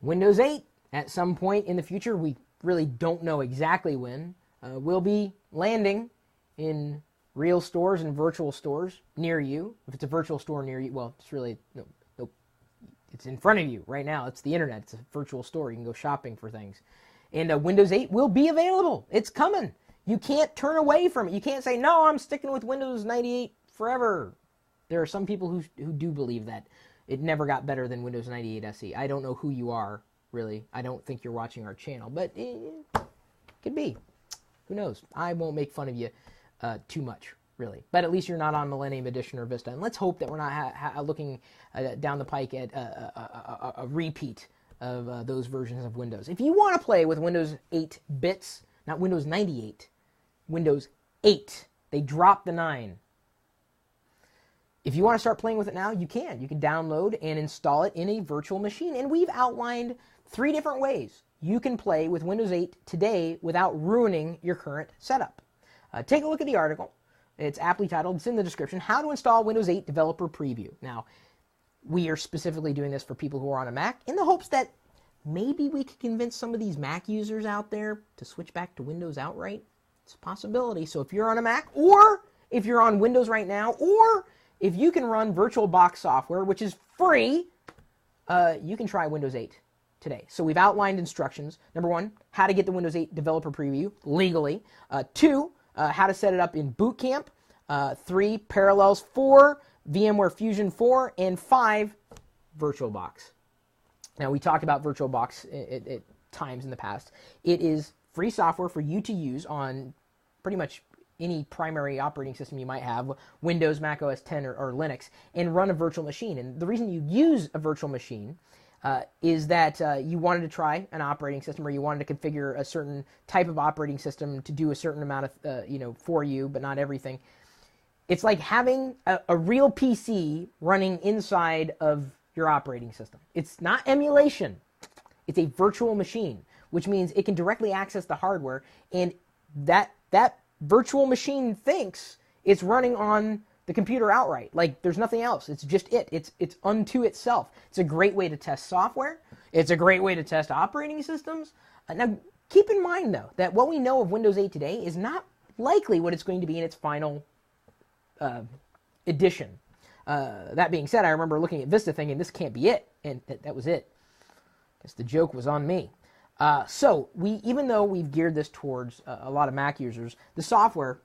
Windows 8, at some point in the future, we really don't know exactly when, will be landing in real stores and virtual stores near you. If it's a virtual store near you, well, it's really, no, it's in front of you right now. It's the internet. It's a virtual store. You can go shopping for things. And Windows 8 will be available. It's coming. You can't turn away from it. You can't say, no, I'm sticking with Windows 98 forever. There are some people who do believe that. It never got better than Windows 98 SE. I don't know who you are, really. I don't think you're watching our channel, but could be. Who knows? I won't make fun of you too much, really. But at least you're not on Millennium Edition or Vista. And let's hope that we're not looking down the pike at a repeat of those versions of Windows. If you want to play with Windows 8 bits, not Windows 98, Windows 8, they dropped the 9. If you want to start playing with it now, you can. You can download and install it in a virtual machine. And we've outlined 3 different ways you can play with Windows 8 today without ruining your current setup. Take a look at the article. It's aptly titled, it's in the description, How to Install Windows 8 Developer Preview. Now, we are specifically doing this for people who are on a Mac in the hopes that maybe we could convince some of these Mac users out there to switch back to Windows outright. It's a possibility. So if you're on a Mac, or if you're on Windows right now, or if you can run VirtualBox software, which is free, you can try Windows 8 today. So we've outlined instructions. Number 1, how to get the Windows 8 Developer Preview legally. 2, how to set it up in Boot Camp. 3, Parallels. 4, VMware Fusion 4. And 5, VirtualBox. Now, we talked about VirtualBox at times in the past. It is free software for you to use on pretty much any primary operating system you might have, Windows, Mac OS X, or Linux, and run a virtual machine. And the reason you use a virtual machine is that you wanted to try an operating system, or you wanted to configure a certain type of operating system to do a certain amount of, for you, but not everything. It's like having a real PC running inside of your operating system. It's not emulation. It's a virtual machine, which means it can directly access the hardware, and that virtual machine thinks it's running on the computer outright. Like, there's nothing else. It's just it. It's unto itself. It's a great way to test software. It's a great way to test operating systems. Now, keep in mind, though, that what we know of Windows 8 today is not likely what it's going to be in its final edition. That being said, I remember looking at Vista thinking, this can't be it. And that was it. I guess the joke was on me. So, even though we've geared this towards a lot of Mac users, the software,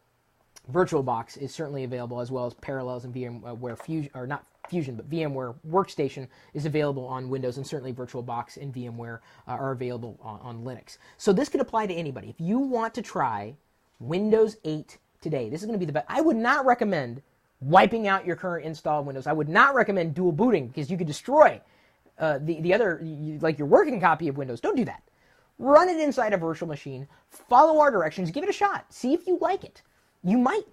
VirtualBox, is certainly available, as well as Parallels and VMware Fusion, or not Fusion, but VMware Workstation is available on Windows, and certainly VirtualBox and VMware are available on Linux. So this could apply to anybody. If you want to try Windows 8 today, this is going to be the best. I would not recommend wiping out your current installed Windows. I would not recommend dual booting, because you could destroy the other, like your working copy of Windows. Don't do that. Run it inside a virtual machine, follow our directions, give it a shot, see if you like it. You might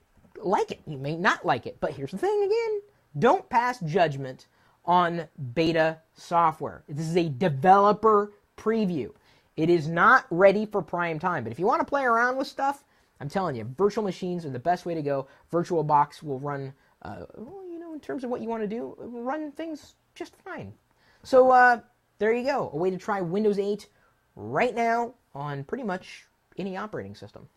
like it, you may not like it, but here's the thing again, don't pass judgment on beta software. This is a developer preview. It is not ready for prime time, but if you want to play around with stuff, I'm telling you, virtual machines are the best way to go. VirtualBox will run, in terms of what you want to do, run things just fine. So there you go, a way to try Windows 8 right now on pretty much any operating system.